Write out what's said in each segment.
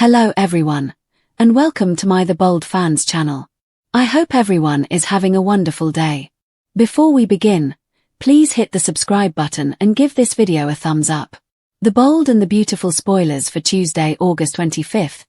Hello everyone, and welcome to my The Bold Fans channel. I hope everyone is having a wonderful day. Before we begin, please hit the subscribe button and give this video a thumbs up. The bold and the beautiful spoilers for Tuesday, August 25th,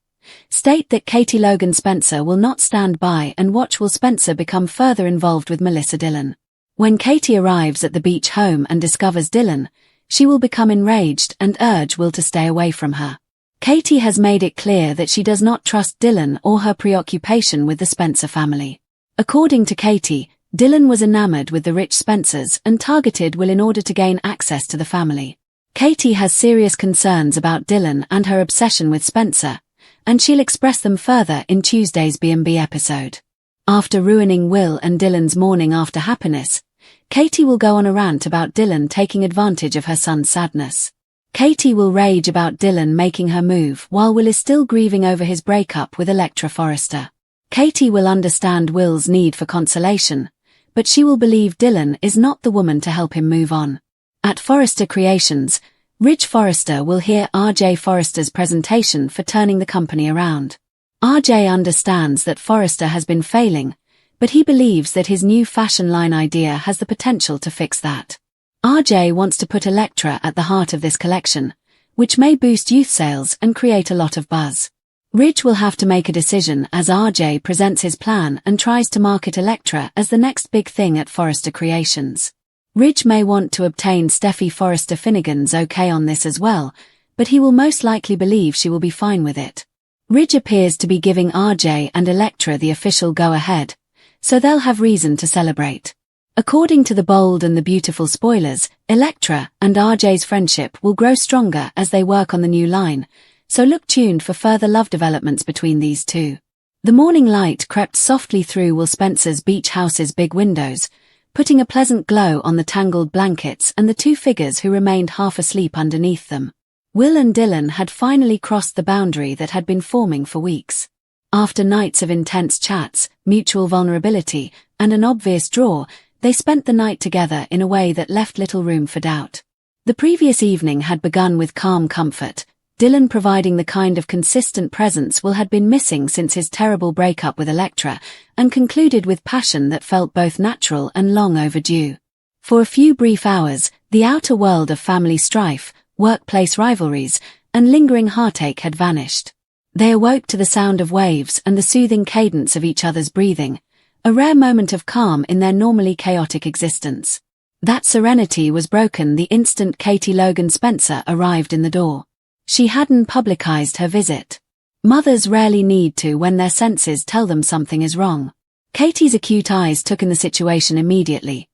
state that Katie Logan Spencer will not stand by and watch while Spencer become further involved with Melissa Dillon. When Katie arrives at the beach home and discovers Dillon, she will become enraged and urge Will to stay away from her. Katie has made it clear that she does not trust Dillon or her preoccupation with the Spencer family. According to Katie, Dillon was enamored with the rich Spencers and targeted Will in order to gain access to the family. Katie has serious concerns about Dillon and her obsession with Spencer, and she'll express them further in Tuesday's B&B episode. After ruining Will and Dillon's morning after happiness, Katie will go on a rant about Dillon taking advantage of her son's sadness. Katie will rage about Dillon making her move while Will is still grieving over his breakup with Electra Forrester. Katie will understand Will's need for consolation, but she will believe Dillon is not the woman to help him move on. At Forrester Creations, Ridge Forrester will hear RJ Forrester's presentation for turning the company around. RJ understands that Forrester has been failing, but he believes that his new fashion line idea has the potential to fix that. RJ wants to put Electra at the heart of this collection, which may boost youth sales and create a lot of buzz. Ridge will have to make a decision as RJ presents his plan and tries to market Electra as the next big thing at Forrester Creations. Ridge may want to obtain Steffi Forrester Finnegan's okay on this as well, but he will most likely believe she will be fine with it. Ridge appears to be giving RJ and Electra the official go-ahead, so they'll have reason to celebrate. According to the bold and the beautiful spoilers, Electra and RJ's friendship will grow stronger as they work on the new line, so look tuned for further love developments between these two. The morning light crept softly through Will Spencer's beach house's big windows, putting a pleasant glow on the tangled blankets and the two figures who remained half asleep underneath them. Will and Dillon had finally crossed the boundary that had been forming for weeks. After nights of intense chats, mutual vulnerability, and an obvious draw, they spent the night together in a way that left little room for doubt. The previous evening had begun with calm comfort, Dillon providing the kind of consistent presence Will had been missing since his terrible breakup with Electra, and concluded with passion that felt both natural and long overdue. For a few brief hours, the outer world of family strife, workplace rivalries, and lingering heartache had vanished. They awoke to the sound of waves and the soothing cadence of each other's breathing, a rare moment of calm in their normally chaotic existence. That serenity was broken the instant Katie Logan Spencer arrived in the door. She hadn't publicized her visit. Mothers rarely need to when their senses tell them something is wrong. Katie's acute eyes took in the situation immediately.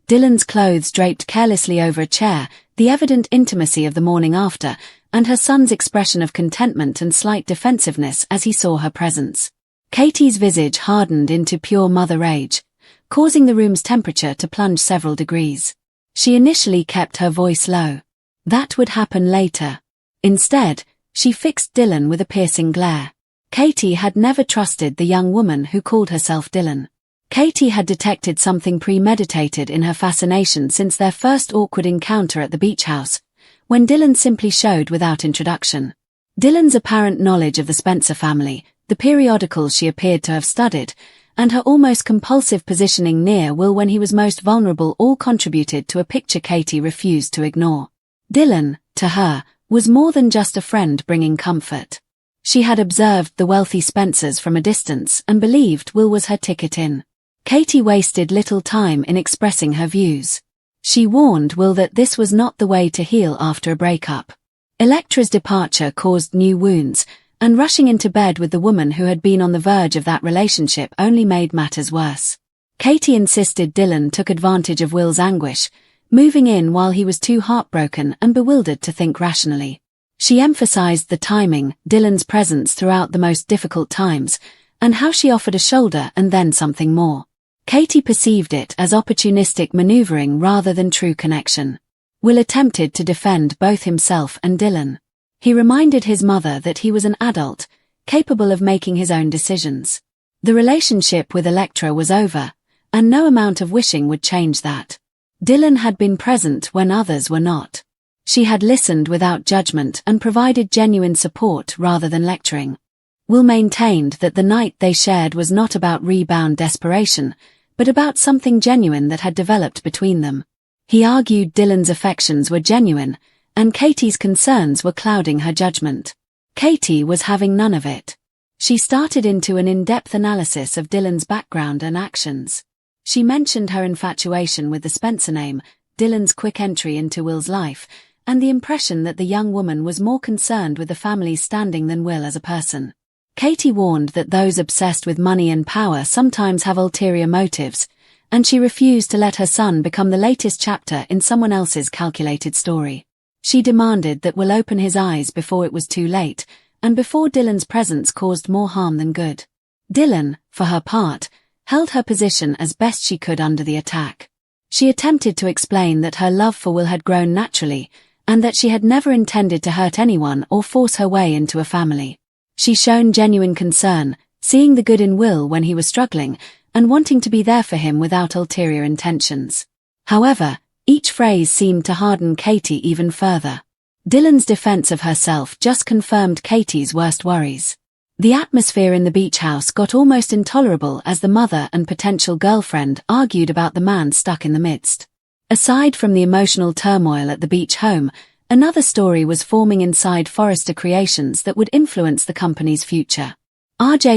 Dillon's clothes draped carelessly over a chair, the evident intimacy of the morning after, and her son's expression of contentment and slight defensiveness as he saw her presence. Katie's visage hardened into pure mother rage, causing the room's temperature to plunge several degrees. She initially kept her voice low. That would happen later. Instead, she fixed Dillon with a piercing glare. Katie had never trusted the young woman who called herself Dillon. Katie had detected something premeditated in her fascination since their first awkward encounter at the beach house, when Dillon simply showed without introduction. Dillon's apparent knowledge of the Spencer family, the periodicals she appeared to have studied, and her almost compulsive positioning near Will when he was most vulnerable all contributed to a picture Katie refused to ignore. Dillon, to her, was more than just a friend bringing comfort. She had observed the wealthy Spencers from a distance and believed Will was her ticket in. Katie wasted little time in expressing her views. She warned Will that this was not the way to heal after a breakup. Electra's departure caused new wounds, and rushing into bed with the woman who had been on the verge of that relationship only made matters worse. Katie insisted Dillon took advantage of Will's anguish, moving in while he was too heartbroken and bewildered to think rationally. She emphasized the timing, Dillon's presence throughout the most difficult times, and how she offered a shoulder and then something more. Katie perceived it as opportunistic maneuvering rather than true connection. Will attempted to defend both himself and Dillon. He reminded his mother that he was an adult, capable of making his own decisions. The relationship with Electra was over, and no amount of wishing would change that. Dillon had been present when others were not. She had listened without judgment and provided genuine support rather than lecturing. Will maintained that the night they shared was not about rebound desperation, but about something genuine that had developed between them. He argued Dylan's affections were genuine, and Katie's concerns were clouding her judgment. Katie was having none of it. She started into an in-depth analysis of Dylan's background and actions. She mentioned her infatuation with the Spencer name, Dylan's quick entry into Will's life, and the impression that the young woman was more concerned with the family's standing than Will as a person. Katie warned that those obsessed with money and power sometimes have ulterior motives, and she refused to let her son become the latest chapter in someone else's calculated story. She demanded that Will open his eyes before it was too late, and before Dylan's presence caused more harm than good. Dylan, for her part, held her position as best she could under the attack. She attempted to explain that her love for Will had grown naturally, and that she had never intended to hurt anyone or force her way into a family. She showed genuine concern, seeing the good in Will when he was struggling, and wanting to be there for him without ulterior intentions. However, each phrase seemed to harden Katie even further. Dylan's defense of herself just confirmed Katie's worst worries. The atmosphere in the beach house got almost intolerable as the mother and potential girlfriend argued about the man stuck in the midst. Aside from the emotional turmoil at the beach home, another story was forming inside Forrester Creations that would influence the company's future.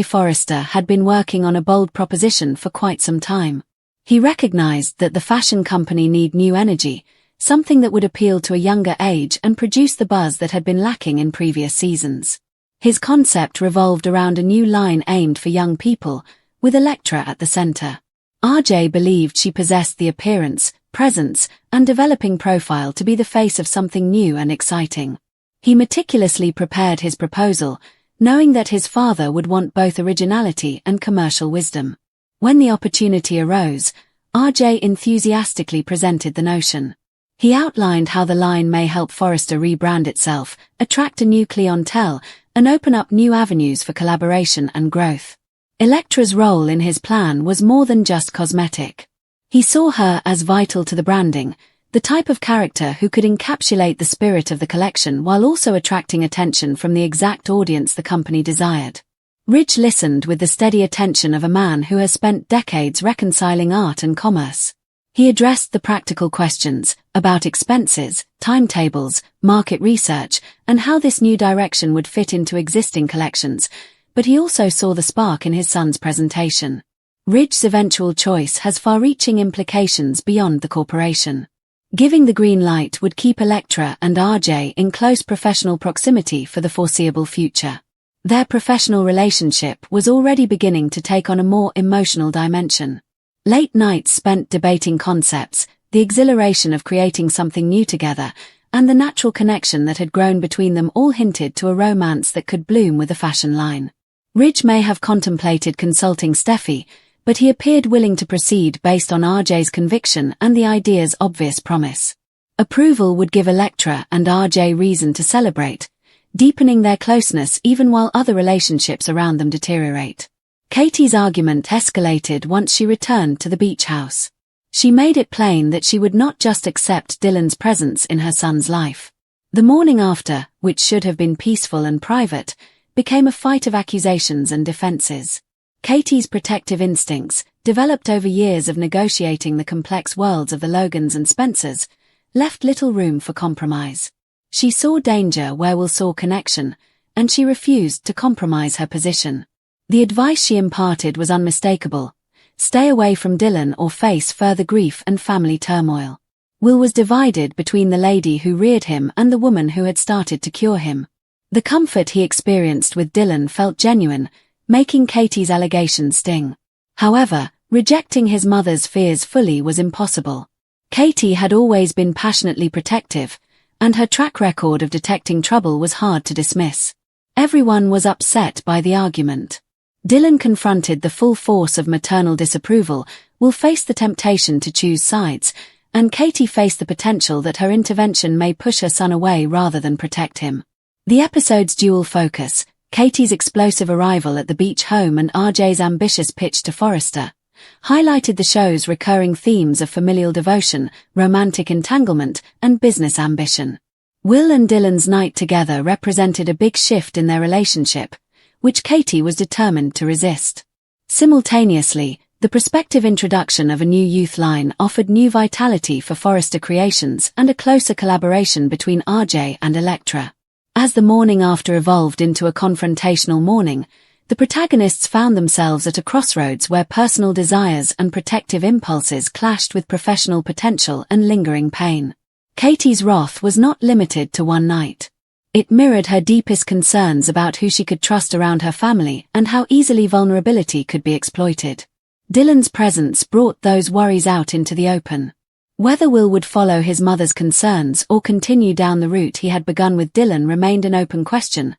Forrester had been working on a bold proposition for quite some time. He recognized that the fashion company needed new energy, something that would appeal to a younger age and produce the buzz that had been lacking in previous seasons. His concept revolved around a new line aimed for young people, with Electra at the center. RJ believed she possessed the appearance, presence, and developing profile to be the face of something new and exciting. He meticulously prepared his proposal, knowing that his father would want both originality and commercial wisdom. When the opportunity arose, RJ enthusiastically presented the notion. He outlined how the line may help Forrester rebrand itself, attract a new clientele, and open up new avenues for collaboration and growth. Electra's role in his plan was more than just cosmetic. He saw her as vital to the branding, the type of character who could encapsulate the spirit of the collection while also attracting attention from the exact audience the company desired. Ridge listened with the steady attention of a man who has spent decades reconciling art and commerce. He addressed the practical questions about expenses, timetables, market research, and how this new direction would fit into existing collections, but he also saw the spark in his son's presentation. Ridge's eventual choice has far-reaching implications beyond the corporation. Giving the green light would keep Electra and RJ in close professional proximity for the foreseeable future. Their professional relationship was already beginning to take on a more emotional dimension. Late nights spent debating concepts, the exhilaration of creating something new together, and the natural connection that had grown between them all hinted to a romance that could bloom with the fashion line. Ridge may have contemplated consulting Steffi, but he appeared willing to proceed based on RJ's conviction and the idea's obvious promise. Approval would give Electra and RJ reason to celebrate, deepening their closeness even while other relationships around them deteriorate. Katie's argument escalated once she returned to the beach house. She made it plain that she would not just accept Dylan's presence in her son's life. The morning after, which should have been peaceful and private, became a fight of accusations and defenses. Katie's protective instincts, developed over years of negotiating the complex worlds of the Logans and Spencers, left little room for compromise. She saw danger where Will saw connection, and she refused to compromise her position. The advice she imparted was unmistakable: stay away from Dylan or face further grief and family turmoil. Will was divided between the lady who reared him and the woman who had started to cure him. The comfort he experienced with Dylan felt genuine, making Katie's allegations sting. However, rejecting his mother's fears fully was impossible. Katie had always been passionately protective, and her track record of detecting trouble was hard to dismiss. Everyone was upset by the argument. Dylan confronted the full force of maternal disapproval, Will faced the temptation to choose sides, and Katie faced the potential that her intervention may push her son away rather than protect him. The episode's dual focus, Katie's explosive arrival at the beach home and RJ's ambitious pitch to Forrester, highlighted the show's recurring themes of familial devotion, romantic entanglement, and business ambition. Will and Dylan's night together represented a big shift in their relationship, which Katie was determined to resist. Simultaneously, the prospective introduction of a new youth line offered new vitality for Forrester Creations and a closer collaboration between RJ and Elektra. As the morning after evolved into a confrontational morning, the protagonists found themselves at a crossroads where personal desires and protective impulses clashed with professional potential and lingering pain. Katie's wrath was not limited to one night. It mirrored her deepest concerns about who she could trust around her family and how easily vulnerability could be exploited. Dylan's presence brought those worries out into the open. Whether Will would follow his mother's concerns or continue down the route he had begun with Dylan remained an open question,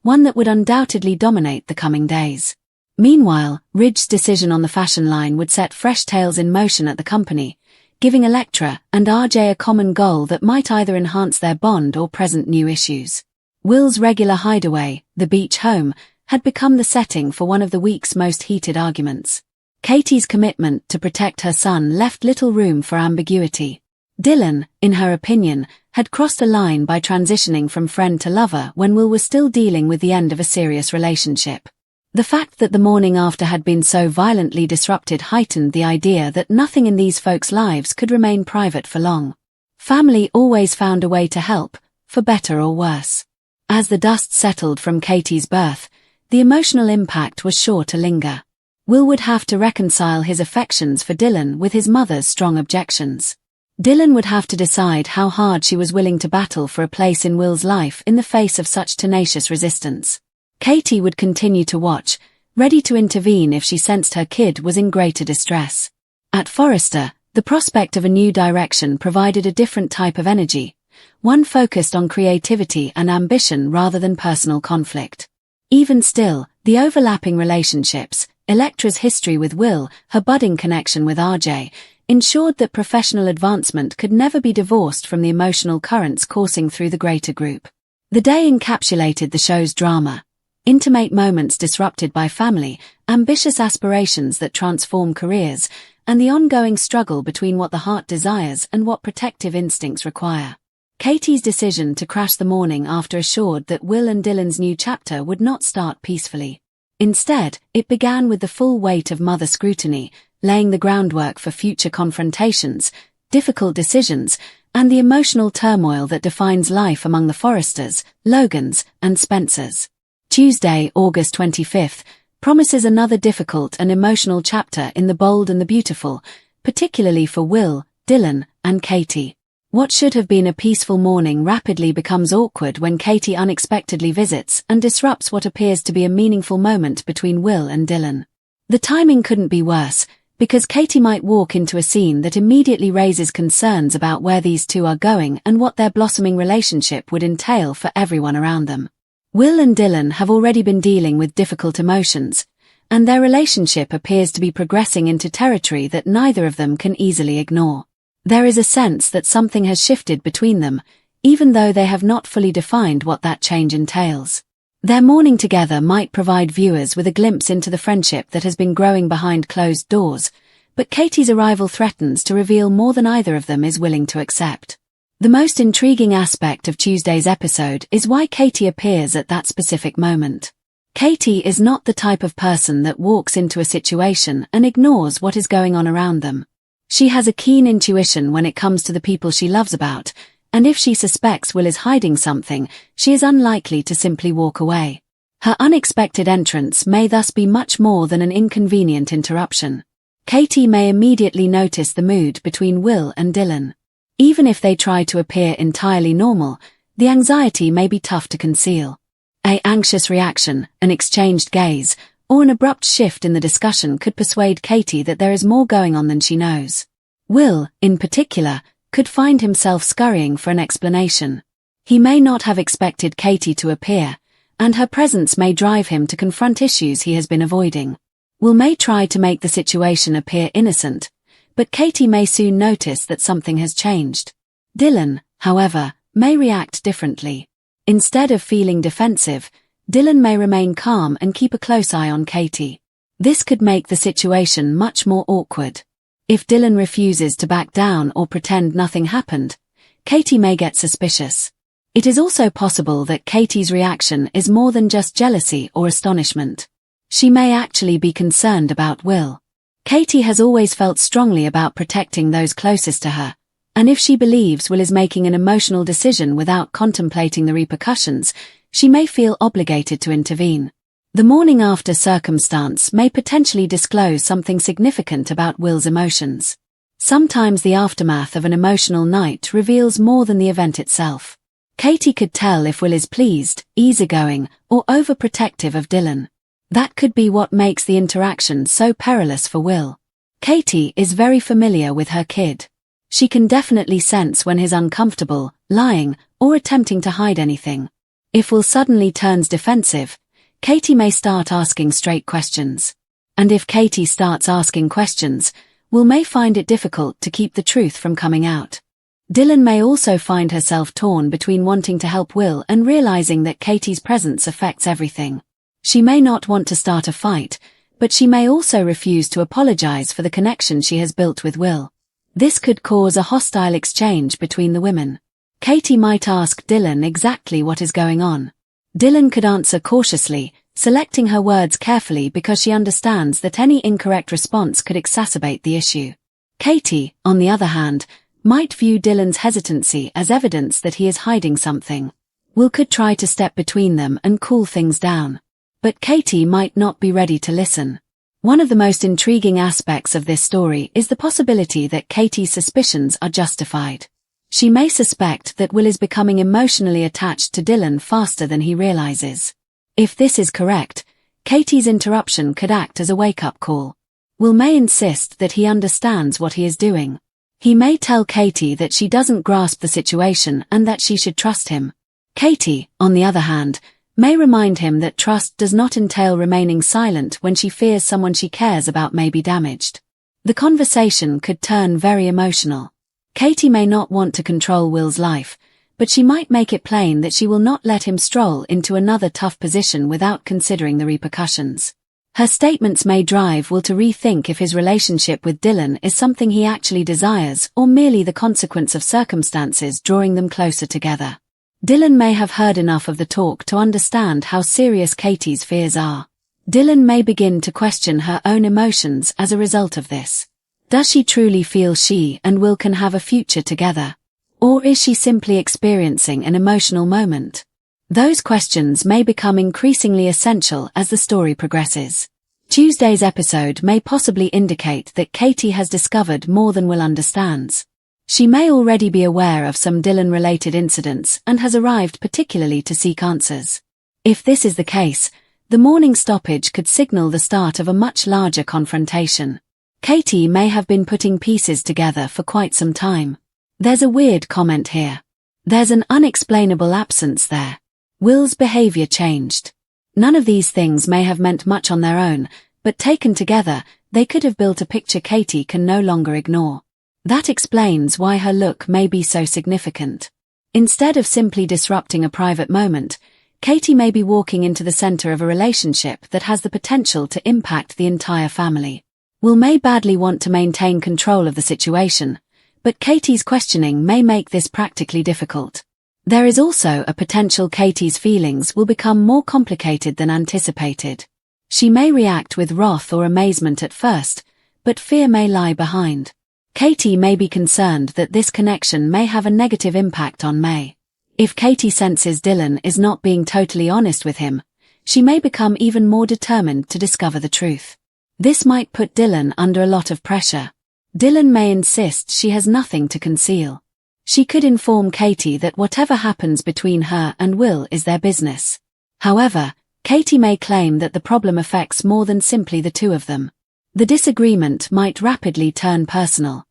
one that would undoubtedly dominate the coming days. Meanwhile, Ridge's decision on the fashion line would set fresh tales in motion at the company, giving Elektra and RJ a common goal that might either enhance their bond or present new issues. Will's regular hideaway, the beach home, had become the setting for one of the week's most heated arguments. Katie's commitment to protect her son left little room for ambiguity. Dylan, in her opinion, had crossed a line by transitioning from friend to lover when Will was still dealing with the end of a serious relationship. The fact that the morning after had been so violently disrupted heightened the idea that nothing in these folks' lives could remain private for long. Family always found a way to help, for better or worse. As the dust settled from Katie's birth, the emotional impact was sure to linger. Will would have to reconcile his affections for Dylan with his mother's strong objections. Dylan would have to decide how hard she was willing to battle for a place in Will's life in the face of such tenacious resistance. Katie would continue to watch, ready to intervene if she sensed her kid was in greater distress. At Forrester, the prospect of a new direction provided a different type of energy, one focused on creativity and ambition rather than personal conflict. Even still, the overlapping relationships, Elektra's history with Will, her budding connection with RJ, ensured that professional advancement could never be divorced from the emotional currents coursing through the greater group. The day encapsulated the show's drama. Intimate moments disrupted by family, ambitious aspirations that transform careers, and the ongoing struggle between what the heart desires and what protective instincts require. Katie's decision to crash the morning after assured that Will and Dylan's new chapter would not start peacefully. Instead, it began with the full weight of mother scrutiny, laying the groundwork for future confrontations, difficult decisions, and the emotional turmoil that defines life among the Forresters, Logans, and Spencers. Tuesday, August 25th, promises another difficult and emotional chapter in The Bold and the Beautiful, particularly for Will, Dylan, and Katie. What should have been a peaceful morning rapidly becomes awkward when Katie unexpectedly visits and disrupts what appears to be a meaningful moment between Will and Dylan. The timing couldn't be worse, because Katie might walk into a scene that immediately raises concerns about where these two are going and what their blossoming relationship would entail for everyone around them. Will and Dylan have already been dealing with difficult emotions, and their relationship appears to be progressing into territory that neither of them can easily ignore. There is a sense that something has shifted between them, even though they have not fully defined what that change entails. Their morning together might provide viewers with a glimpse into the friendship that has been growing behind closed doors, but Katie's arrival threatens to reveal more than either of them is willing to accept. The most intriguing aspect of Tuesday's episode is why Katie appears at that specific moment. Katie is not the type of person that walks into a situation and ignores what is going on around them. She has a keen intuition when it comes to the people she loves about, and if she suspects Will is hiding something, she is unlikely to simply walk away. Her unexpected entrance may thus be much more than an inconvenient interruption. Katie may immediately notice the mood between Will and Dylan. Even if they try to appear entirely normal, the anxiety may be tough to conceal. An anxious reaction, an exchanged gaze, or an abrupt shift in the discussion could persuade Katie that there is more going on than she knows. Will, in particular, could find himself scurrying for an explanation. He may not have expected Katie to appear, and her presence may drive him to confront issues he has been avoiding. Will may try to make the situation appear innocent, but Katie may soon notice that something has changed. Dylan, however, may react differently. Instead of feeling defensive, Dylan may remain calm and keep a close eye on Katie. This could make the situation much more awkward. If Dylan refuses to back down or pretend nothing happened, Katie may get suspicious. It is also possible that Katie's reaction is more than just jealousy or astonishment. She may actually be concerned about Will. Katie has always felt strongly about protecting those closest to her, and if she believes Will is making an emotional decision without contemplating the repercussions, she may feel obligated to intervene. The morning after circumstance may potentially disclose something significant about Will's emotions. Sometimes the aftermath of an emotional night reveals more than the event itself. Katie could tell if Will is pleased, easygoing, or overprotective of Dylan. That could be what makes the interaction so perilous for Will. Katie is very familiar with her kid. She can definitely sense when he's uncomfortable, lying, or attempting to hide anything. If Will suddenly turns defensive, Katie may start asking straight questions. And if Katie starts asking questions, Will may find it difficult to keep the truth from coming out. Dylan may also find herself torn between wanting to help Will and realizing that Katie's presence affects everything. She may not want to start a fight, but she may also refuse to apologize for the connection she has built with Will. This could cause a hostile exchange between the women. Katie might ask Dylan exactly what is going on. Dylan could answer cautiously, selecting her words carefully because she understands that any incorrect response could exacerbate the issue. Katie, on the other hand, might view Dylan's hesitancy as evidence that he is hiding something. Will could try to step between them and cool things down. But Katie might not be ready to listen. One of the most intriguing aspects of this story is the possibility that Katie's suspicions are justified. She may suspect that Will is becoming emotionally attached to Dylan faster than he realizes. If this is correct, Katie's interruption could act as a wake-up call. Will may insist that he understands what he is doing. He may tell Katie that she doesn't grasp the situation and that she should trust him. Katie, on the other hand, may remind him that trust does not entail remaining silent when she fears someone she cares about may be damaged. The conversation could turn very emotional. Katie may not want to control Will's life, but she might make it plain that she will not let him stroll into another tough position without considering the repercussions. Her statements may drive Will to rethink if his relationship with Dylan is something he actually desires or merely the consequence of circumstances drawing them closer together. Dylan may have heard enough of the talk to understand how serious Katie's fears are. Dylan may begin to question her own emotions as a result of this. Does she truly feel she and Will can have a future together? Or is she simply experiencing an emotional moment? Those questions may become increasingly essential as the story progresses. Tuesday's episode may possibly indicate that Katie has discovered more than Will understands. She may already be aware of some Dylan-related incidents and has arrived particularly to seek answers. If this is the case, the morning stoppage could signal the start of a much larger confrontation. Katie may have been putting pieces together for quite some time. There's a weird comment here. There's an unexplainable absence there. Will's behavior changed. None of these things may have meant much on their own, but taken together, they could have built a picture Katie can no longer ignore. That explains why her look may be so significant. Instead of simply disrupting a private moment, Katie may be walking into the center of a relationship that has the potential to impact the entire family. Will may badly want to maintain control of the situation, but Katie's questioning may make this practically difficult. There is also a potential Katie's feelings will become more complicated than anticipated. She may react with wrath or amazement at first, but fear may lie behind. Katie may be concerned that this connection may have a negative impact on May. If Katie senses Dylan is not being totally honest with him, she may become even more determined to discover the truth. This might put Dylan under a lot of pressure. Dylan may insist she has nothing to conceal. She could inform Katie that whatever happens between her and Will is their business. However, Katie may claim that the problem affects more than simply the two of them. The disagreement might rapidly turn personal.